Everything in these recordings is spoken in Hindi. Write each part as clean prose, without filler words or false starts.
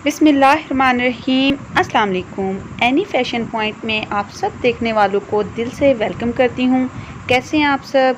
बिस्मिल्लाहिर्रहमानिर्रहीम। अस्सलाम वालेकुम। एनी फ़ैशन पॉइंट में आप सब देखने वालों को दिल से वेलकम करती हूँ। कैसे हैं आप सब?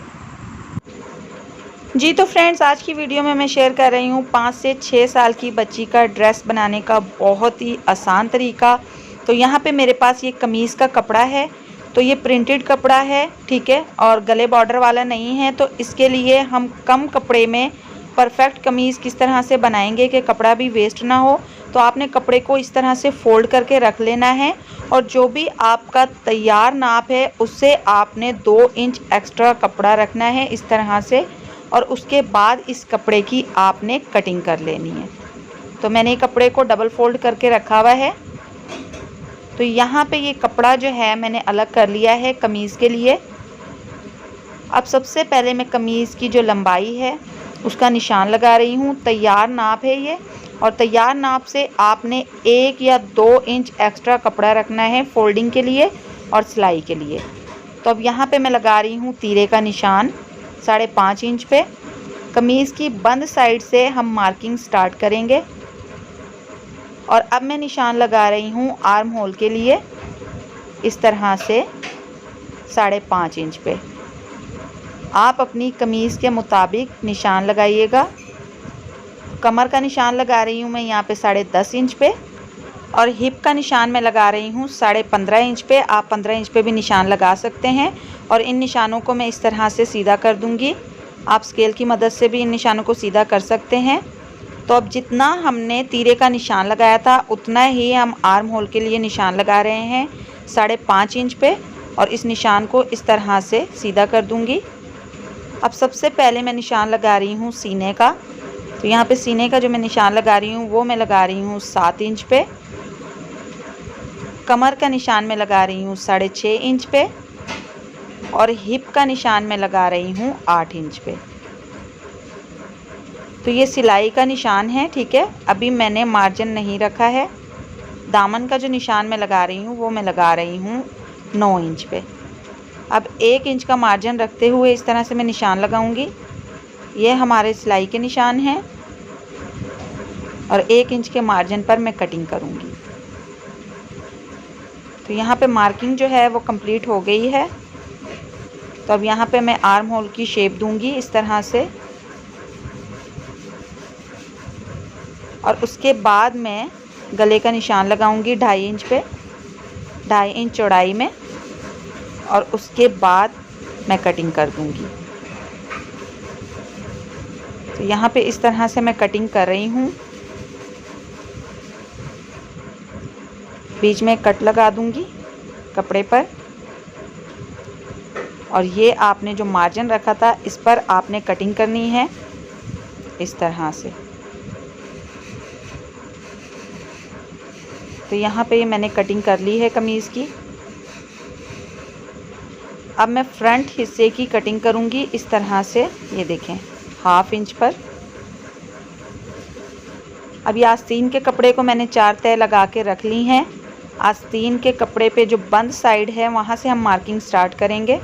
जी तो फ्रेंड्स, आज की वीडियो में मैं शेयर कर रही हूँ 5 से 6 साल की बच्ची का ड्रेस बनाने का बहुत ही आसान तरीका। तो यहाँ पे मेरे पास ये कमीज़ का कपड़ा है, तो ये प्रिंटेड कपड़ा है, ठीक है, और गले बॉर्डर वाला नहीं है। तो इसके लिए हम कम कपड़े में परफेक्ट कमीज़ किस तरह से बनाएंगे कि कपड़ा भी वेस्ट ना हो। तो आपने कपड़े को इस तरह से फ़ोल्ड करके रख लेना है और जो भी आपका तैयार नाप है उससे आपने 2 इंच एक्स्ट्रा कपड़ा रखना है इस तरह से, और उसके बाद इस कपड़े की आपने कटिंग कर लेनी है। तो मैंने कपड़े को डबल फोल्ड करके रखा हुआ है। तो यहाँ पे ये कपड़ा जो है मैंने अलग कर लिया है कमीज़ के लिए। अब सबसे पहले मैं कमीज़ की जो लंबाई है उसका निशान लगा रही हूँ। तैयार नाप है ये, और तैयार नाप से आपने 1 या 2 इंच एक्स्ट्रा कपड़ा रखना है फोल्डिंग के लिए और सिलाई के लिए। तो अब यहाँ पे मैं लगा रही हूँ तीरे का निशान 5.5 इंच पे। कमीज़ की बंद साइड से हम मार्किंग स्टार्ट करेंगे और अब मैं निशान लगा रही हूँ आर्म होल के लिए इस तरह से 5.5 इंच पे। आप अपनी कमीज़ के मुताबिक निशान लगाइएगा। कमर का निशान लगा रही हूँ मैं यहाँ पे 10.5 इंच पे, और हिप का निशान मैं लगा रही हूँ 15.5 इंच पे। आप 15 इंच पे भी निशान लगा सकते हैं, और इन निशानों को मैं इस तरह से सीधा कर दूँगी। आप स्केल की मदद से भी इन निशानों को सीधा कर सकते हैं। तो अब जितना हमने तीरे का निशान लगाया था उतना ही हम आर्म होल के लिए निशान लगा रहे हैं 5.5 इंच पे, और इस निशान को इस तरह से सीधा कर दूँगी। अब सबसे पहले मैं निशान लगा रही हूँ सीने का। तो यहाँ पे सीने का जो मैं निशान लगा रही हूँ वो मैं लगा रही हूँ 7 इंच पे। कमर का निशान मैं लगा रही हूँ 6.5 इंच पे, और हिप का निशान मैं लगा रही हूँ 8 इंच पे। तो ये सिलाई का निशान है, ठीक है। अभी मैंने मार्जिन नहीं रखा है। दामन का जो निशान मैं लगा रही हूँ वो मैं लगा रही हूँ 9 इंच पे। अब 1 इंच का मार्जिन रखते हुए इस तरह से मैं निशान लगाऊंगी। ये हमारे सिलाई के निशान हैं, और 1 इंच के मार्जिन पर मैं कटिंग करूंगी। तो यहाँ पे मार्किंग जो है वो कंप्लीट हो गई है। तो अब यहाँ पे मैं आर्म होल की शेप दूंगी इस तरह से, और उसके बाद मैं गले का निशान लगाऊंगी 2.5 इंच पे, 2.5 इंच चौड़ाई में, और उसके बाद मैं कटिंग कर दूंगी। तो यहाँ पे इस तरह से मैं कटिंग कर रही हूँ। बीच में कट लगा दूंगी कपड़े पर, और ये आपने जो मार्जिन रखा था इस पर आपने कटिंग करनी है इस तरह से। तो यहाँ पे मैंने कटिंग कर ली है कमीज़ की। अब मैं फ्रंट हिस्से की कटिंग करूँगी इस तरह से, ये देखें 1/2 इंच पर। अब ये आस्तीन के कपड़े को मैंने 4 तह लगा के रख ली हैं। आस्तीन के कपड़े पे जो बंद साइड है वहाँ से हम मार्किंग स्टार्ट करेंगे।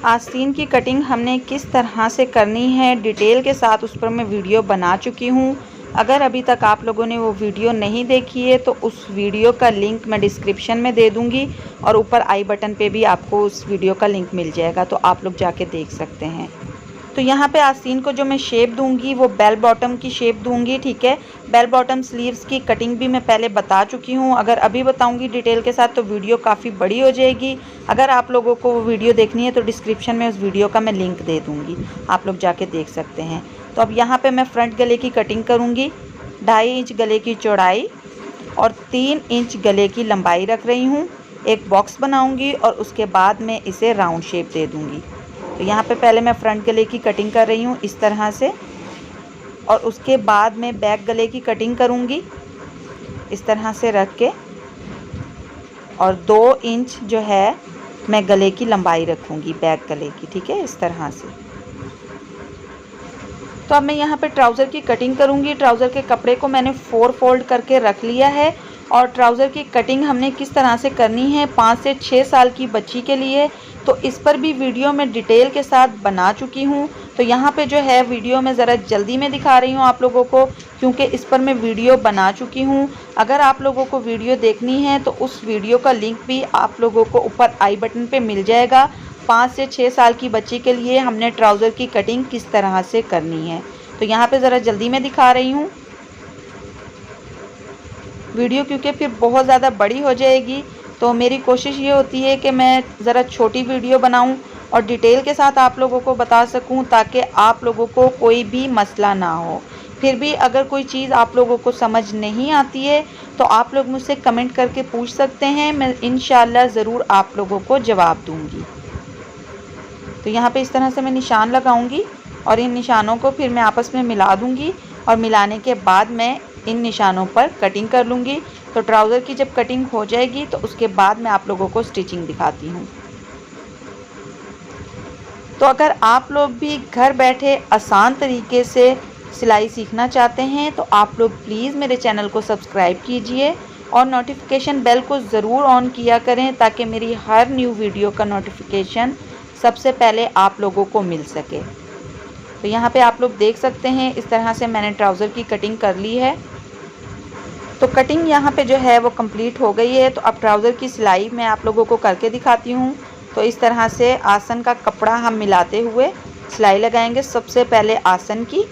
आस्तीन की कटिंग हमने किस तरह से करनी है डिटेल के साथ उस पर मैं वीडियो बना चुकी हूँ। अगर अभी तक आप लोगों ने वो वीडियो नहीं देखी है तो उस वीडियो का लिंक मैं डिस्क्रिप्शन में दे दूँगी, और ऊपर आई बटन पे भी आपको उस वीडियो का लिंक मिल जाएगा, तो आप लोग जाके देख सकते हैं। तो यहाँ पे आस्तीन को जो मैं शेप दूंगी वो बेल बॉटम की शेप दूंगी, ठीक है। बेल बॉटम स्लीव्स की कटिंग भी मैं पहले बता चुकी हूँ। अगर अभी बताऊंगी डिटेल के साथ तो वीडियो काफ़ी बड़ी हो जाएगी। अगर आप लोगों को वो वीडियो देखनी है तो डिस्क्रिप्शन में उस वीडियो का मैं लिंक दे दूँगी, आप लोग जाके देख सकते हैं। तो अब यहाँ पर मैं फ्रंट गले की कटिंग करूँगी। 2.5 इंच गले की चौड़ाई और 3 इंच गले की लंबाई रख रही हूँ। एक बॉक्स बनाऊँगी और उसके बाद मैं इसे राउंड शेप दे दूँगी। तो यहाँ पे पहले मैं फ्रंट गले की कटिंग कर रही हूँ इस तरह से, और उसके बाद मैं बैक गले की कटिंग करूँगी इस तरह से रख के, और 2 इंच जो है मैं गले की लंबाई रखूँगी बैक गले की, ठीक है, इस तरह से। तो अब मैं यहाँ पे ट्राउज़र की कटिंग करूँगी। ट्राउज़र के कपड़े को मैंने 4 फोल्ड करके रख लिया है, और ट्राउज़र की कटिंग हमने किस तरह से करनी है 5 से 6 साल की बच्ची के लिए, तो इस पर भी वीडियो में डिटेल के साथ बना चुकी हूँ। तो यहाँ पे जो है वीडियो में ज़रा जल्दी में दिखा रही हूँ आप लोगों को, क्योंकि इस पर मैं वीडियो बना चुकी हूँ। अगर आप लोगों को वीडियो देखनी है तो उस वीडियो का लिंक भी आप लोगों को ऊपर आई बटन पे मिल जाएगा। 5 से 6 साल की बच्ची के लिए हमने ट्राउज़र की कटिंग किस तरह से करनी है। तो यहाँ पे ज़रा जल्दी में दिखा रही हूँ वीडियो, क्योंकि फिर बहुत ज़्यादा बड़ी हो जाएगी। तो मेरी कोशिश ये होती है कि मैं ज़रा छोटी वीडियो बनाऊं और डिटेल के साथ आप लोगों को बता सकूं, ताकि आप लोगों को कोई भी मसला ना हो। फिर भी अगर कोई चीज़ आप लोगों को समझ नहीं आती है तो आप लोग मुझसे कमेंट करके पूछ सकते हैं, मैं इंशाल्लाह ज़रूर आप लोगों को जवाब दूँगी। तो यहाँ पे इस तरह से मैं निशान लगाऊंगी और इन निशानों को फिर मैं आपस में मिला दूंगी और मिलाने के बाद मैं इन निशानों पर कटिंग कर लूँगी। तो ट्राउज़र की जब कटिंग हो जाएगी तो उसके बाद मैं आप लोगों को स्टिचिंग दिखाती हूँ। तो अगर आप लोग भी घर बैठे आसान तरीके से सिलाई सीखना चाहते हैं तो आप लोग प्लीज़ मेरे चैनल को सब्सक्राइब कीजिए और नोटिफिकेशन बेल को ज़रूर ऑन किया करें, ताकि मेरी हर न्यू वीडियो का नोटिफिकेशन सबसे पहले आप लोगों को मिल सके। तो यहाँ पे आप लोग देख सकते हैं इस तरह से मैंने ट्राउज़र की कटिंग कर ली है। तो कटिंग यहाँ पे जो है वो कंप्लीट हो गई है। तो अब ट्राउज़र की सिलाई मैं आप लोगों को करके दिखाती हूँ। तो इस तरह से आसन का कपड़ा हम मिलाते हुए सिलाई लगाएंगे, सबसे पहले आसन की।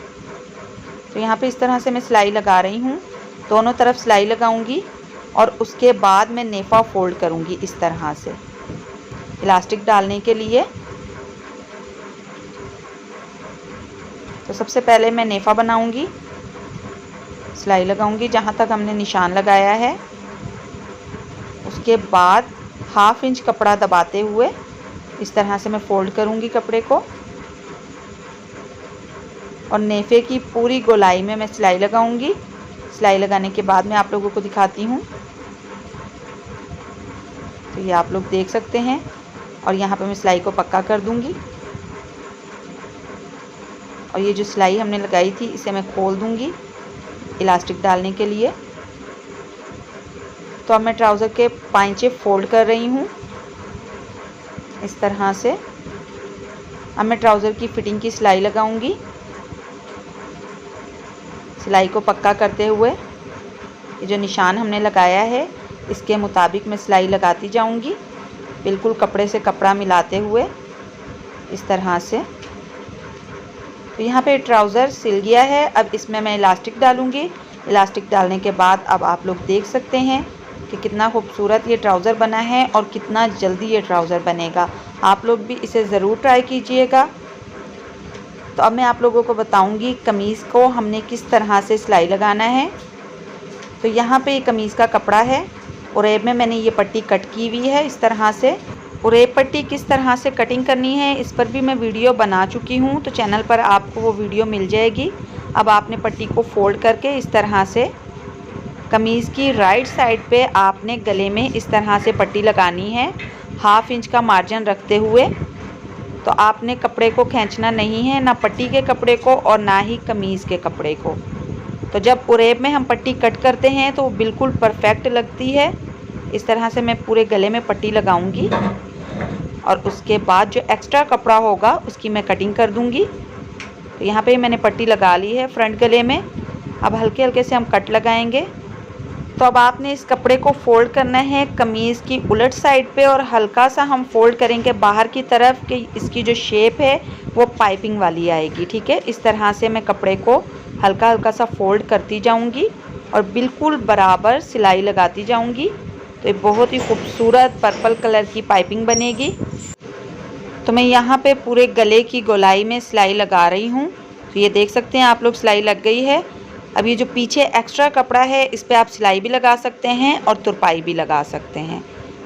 तो यहाँ पे इस तरह से मैं सिलाई लगा रही हूँ, दोनों तरफ सिलाई लगाऊंगी और उसके बाद मैं नेफ़ा फोल्ड करूँगी इस तरह से इलास्टिक डालने के लिए। तो सबसे पहले मैं नेफ़ा बनाऊंगी, सिलाई लगाऊंगी जहाँ तक हमने निशान लगाया है। उसके बाद 1/2 इंच कपड़ा दबाते हुए इस तरह से मैं फ़ोल्ड करूंगी कपड़े को और नेफ़े की पूरी गोलाई में मैं सिलाई लगाऊंगी। सिलाई लगाने के बाद मैं आप लोगों को दिखाती हूँ। तो ये आप लोग देख सकते हैं और यहाँ पे मैं सिलाई को पक्का कर दूंगी और ये जो सिलाई हमने लगाई थी इसे मैं खोल दूंगी इलास्टिक डालने के लिए। तो अब मैं ट्राउज़र के पांचे फोल्ड कर रही हूँ इस तरह से। अब मैं ट्राउज़र की फिटिंग की सिलाई लगाऊंगी, सिलाई को पक्का करते हुए ये जो निशान हमने लगाया है इसके मुताबिक मैं सिलाई लगाती जाऊंगी, बिल्कुल कपड़े से कपड़ा मिलाते हुए इस तरह से। तो यहाँ पे ट्राउज़र सिल गया है। अब इसमें मैं इलास्टिक डालूँगी। इलास्टिक डालने के बाद अब आप लोग देख सकते हैं कि कितना खूबसूरत ये ट्राउज़र बना है और कितना जल्दी ये ट्राउज़र बनेगा। आप लोग भी इसे ज़रूर ट्राई कीजिएगा। तो अब मैं आप लोगों को बताऊंगी कमीज़ को हमने किस तरह से सिलाई लगाना है। तो यहाँ पे ये कमीज़ का कपड़ा है, उरेब में मैंने ये पट्टी कट की हुई है इस तरह से। उरेब पट्टी किस तरह से कटिंग करनी है इस पर भी मैं वीडियो बना चुकी हूँ, तो चैनल पर आपको वो वीडियो मिल जाएगी। अब आपने पट्टी को फोल्ड करके इस तरह से कमीज़ की राइट साइड पे आपने गले में इस तरह से पट्टी लगानी है 1/2 इंच का मार्जिन रखते हुए। तो आपने कपड़े को खींचना नहीं है, ना पट्टी के कपड़े को और ना ही कमीज़ के कपड़े को। तो जब उरेब में हम पट्टी कट करते हैं तो बिल्कुल परफेक्ट लगती है। इस तरह से मैं पूरे गले में पट्टी लगाऊंगी और उसके बाद जो एक्स्ट्रा कपड़ा होगा उसकी मैं कटिंग कर दूंगी। तो यहाँ पे मैंने पट्टी लगा ली है फ्रंट गले में। अब हल्के हल्के से हम कट लगाएंगे। तो अब आपने इस कपड़े को फोल्ड करना है कमीज़ की उलट साइड पे और हल्का सा हम फोल्ड करेंगे बाहर की तरफ कि इसकी जो शेप है वो पाइपिंग वाली आएगी। ठीक है, इस तरह से मैं कपड़े को हल्का हल्का सा फोल्ड करती जाऊंगी और बिल्कुल बराबर सिलाई लगाती जाऊंगी। तो ये बहुत ही खूबसूरत पर्पल कलर की पाइपिंग बनेगी। तो मैं यहाँ पे पूरे गले की गोलाई में सिलाई लगा रही हूँ। तो ये देख सकते हैं आप लोग सिलाई लग गई है। अब ये जो पीछे एक्स्ट्रा कपड़ा है इस पर आप सिलाई भी लगा सकते हैं और तुरपाई भी लगा सकते हैं।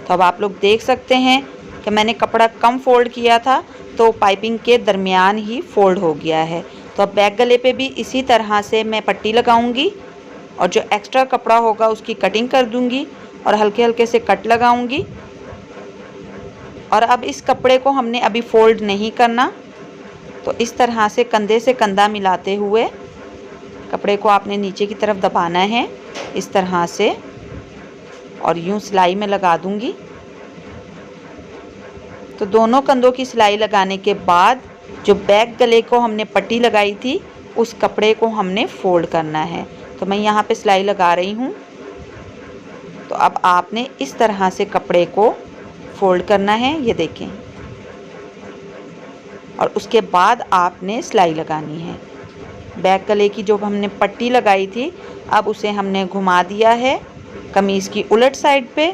तो अब आप लोग देख सकते हैं कि मैंने कपड़ा कम फोल्ड किया था तो पाइपिंग के दरमियान ही फोल्ड हो गया है। तो अब बैक गले पे भी इसी तरह से मैं पट्टी लगाऊंगी और जो एक्स्ट्रा कपड़ा होगा उसकी कटिंग कर दूंगी और हल्के हल्के से कट लगाऊंगी। और अब इस कपड़े को हमने अभी फोल्ड नहीं करना, तो इस तरह से कंधे से कंधा मिलाते हुए कपड़े को आपने नीचे की तरफ दबाना है इस तरह से और यूं सिलाई में लगा दूंगी। तो दोनों कंधों की सिलाई लगाने के बाद जो बैक गले को हमने पट्टी लगाई थी उस कपड़े को हमने फोल्ड करना है। तो मैं यहाँ पे सिलाई लगा रही हूँ। तो अब आपने इस तरह से कपड़े को फोल्ड करना है, ये देखें, और उसके बाद आपने सिलाई लगानी है। बैक गले की जो हमने पट्टी लगाई थी अब उसे हमने घुमा दिया है कमीज़ की उलट साइड पे,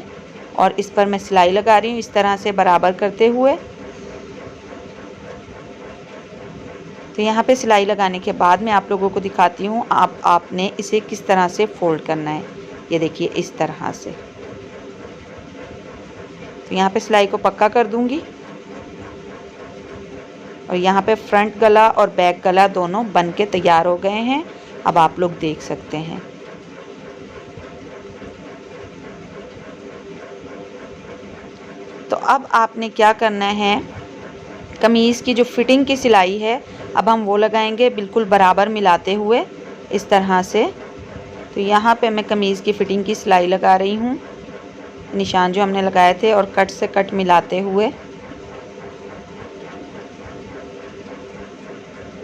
और इस पर मैं सिलाई लगा रही हूँ इस तरह से बराबर करते हुए। तो यहाँ पे सिलाई लगाने के बाद मैं आप लोगों को दिखाती हूँ आपने इसे किस तरह से फोल्ड करना है। ये देखिए इस तरह से। तो यहाँ पे सिलाई को पक्का कर दूँगी और यहाँ पे फ्रंट गला और बैक गला दोनों बन के तैयार हो गए हैं। अब आप लोग देख सकते हैं। तो अब आपने क्या करना है, कमीज़ की जो फिटिंग की सिलाई है अब हम वो लगाएंगे बिल्कुल बराबर मिलाते हुए इस तरह से। तो यहाँ पे मैं कमीज़ की फिटिंग की सिलाई लगा रही हूँ, निशान जो हमने लगाए थे, और कट से कट मिलाते हुए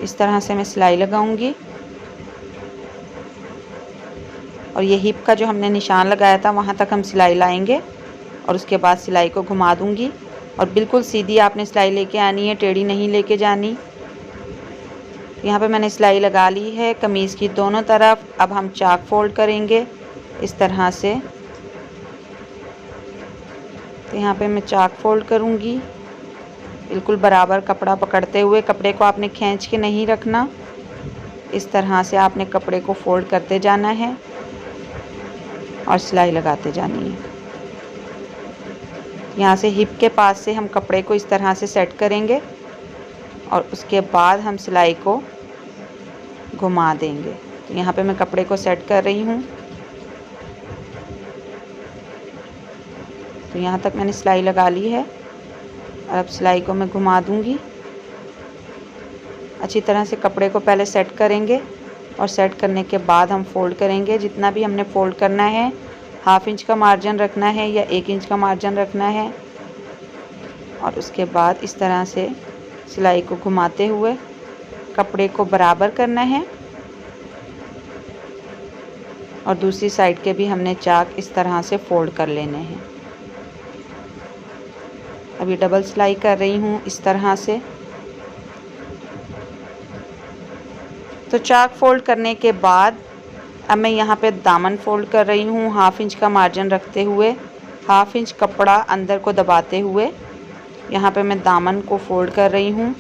इस तरह से मैं सिलाई लगाऊंगी। और ये हिप का जो हमने निशान लगाया था वहाँ तक हम सिलाई लाएंगे और उसके बाद सिलाई को घुमा दूंगी। और बिल्कुल सीधी आपने सिलाई लेके आनी है, टेढ़ी नहीं लेके जानी। यहाँ पे मैंने सिलाई लगा ली है कमीज़ की दोनों तरफ। अब हम चाक फोल्ड करेंगे इस तरह से। तो यहाँ पे मैं चाक फोल्ड करूँगी बिल्कुल बराबर कपड़ा पकड़ते हुए। कपड़े को आपने खींच के नहीं रखना, इस तरह से आपने कपड़े को फोल्ड करते जाना है और सिलाई लगाते जानी है। यहाँ से हिप के पास से हम कपड़े को इस तरह से सेट करेंगे और उसके बाद हम सिलाई को घुमा देंगे। तो यहाँ पे मैं कपड़े को सेट कर रही हूँ। तो यहाँ तक मैंने सिलाई लगा ली है और अब सिलाई को मैं घुमा दूँगी। अच्छी तरह से कपड़े को पहले सेट करेंगे और सेट करने के बाद हम फोल्ड करेंगे। जितना भी हमने फोल्ड करना है, 1/2 इंच का मार्जिन रखना है या 1 इंच का मार्जिन रखना है। और उसके बाद इस तरह से सिलाई को घुमाते हुए कपड़े को बराबर करना है और दूसरी साइड के भी हमने चाक इस तरह से फोल्ड कर लेने हैं। अभी डबल सिलाई कर रही हूँ इस तरह से। तो चाक फोल्ड करने के बाद अब मैं यहाँ पे दामन फोल्ड कर रही हूँ 1/2 इंच का मार्जिन रखते हुए। 1/2 इंच कपड़ा अंदर को दबाते हुए यहाँ पे मैं दामन को फोल्ड कर रही हूँ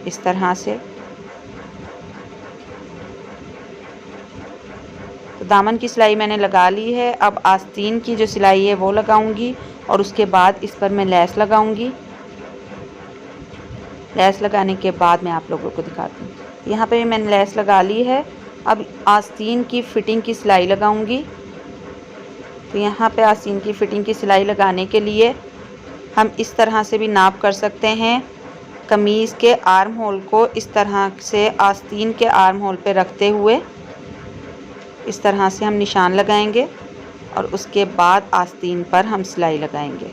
इस तरह से। तो दामन की सिलाई मैंने लगा ली है। अब आस्तीन की जो सिलाई है वो लगाऊंगी और उसके बाद इस पर मैं लेस लगाऊंगी। लेस लगाने के बाद मैं आप लोगों को दिखाती हूँ। यहाँ पे मैंने लेस लगा ली है। अब आस्तीन की फ़िटिंग की सिलाई लगाऊंगी। तो यहाँ पे आस्तीन की फ़िटिंग की सिलाई लगाने के लिए हम इस तरह से भी नाप कर सकते हैं। कमीज़ के आर्म होल को इस तरह से आस्तीन के आर्म होल पे रखते हुए इस तरह से हम निशान लगाएंगे और उसके बाद आस्तीन पर हम सिलाई लगाएंगे।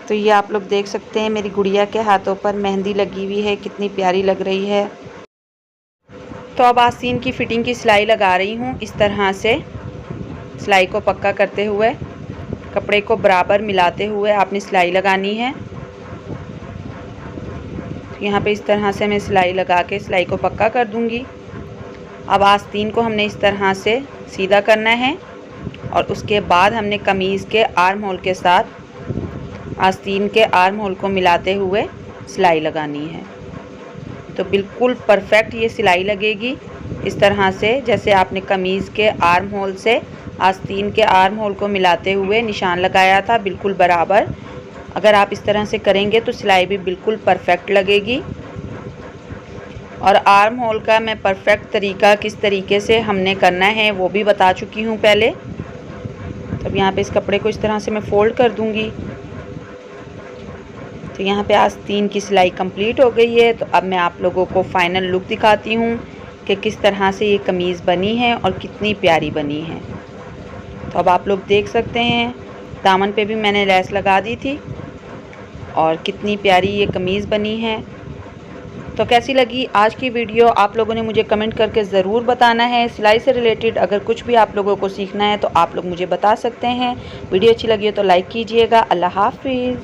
तो ये आप लोग देख सकते हैं मेरी गुड़िया के हाथों पर मेहंदी लगी हुई है, कितनी प्यारी लग रही है। तो अब आस्तीन की फ़िटिंग की सिलाई लगा रही हूँ इस तरह से। सिलाई को पक्का करते हुए कपड़े को बराबर मिलाते हुए आपने सिलाई लगानी है। तो यहाँ पे इस तरह से मैं सिलाई लगा के सिलाई को पक्का कर दूँगी। अब आस्तीन को हमने इस तरह से सीधा करना है और उसके बाद हमने कमीज़ के आर्म होल के साथ आस्तीन के आर्म होल को मिलाते हुए सिलाई लगानी है। तो बिल्कुल परफेक्ट ये सिलाई लगेगी इस तरह से, जैसे आपने कमीज़ के आर्म होल से आस्तीन के आर्म होल को मिलाते हुए निशान लगाया था बिल्कुल बराबर। अगर आप इस तरह से करेंगे तो सिलाई भी बिल्कुल परफेक्ट लगेगी। और आर्म होल का मैं परफेक्ट तरीका किस तरीके से हमने करना है वो भी बता चुकी हूँ पहले। तब यहाँ पे इस कपड़े को इस तरह से मैं फ़ोल्ड कर दूँगी। तो यहाँ पे आस्तीन की सिलाई कंप्लीट हो गई है। तो अब मैं आप लोगों को फाइनल लुक दिखाती हूँ कि किस तरह से ये कमीज़ बनी है और कितनी प्यारी बनी है। तो अब आप लोग देख सकते हैं दामन पे भी मैंने लेस लगा दी थी और कितनी प्यारी ये कमीज़ बनी है। तो कैसी लगी आज की वीडियो आप लोगों ने मुझे कमेंट करके ज़रूर बताना है। सिलाई से रिलेटेड अगर कुछ भी आप लोगों को सीखना है तो आप लोग मुझे बता सकते हैं। वीडियो अच्छी लगी हो तो लाइक कीजिएगा। अल्लाह हाफिज़।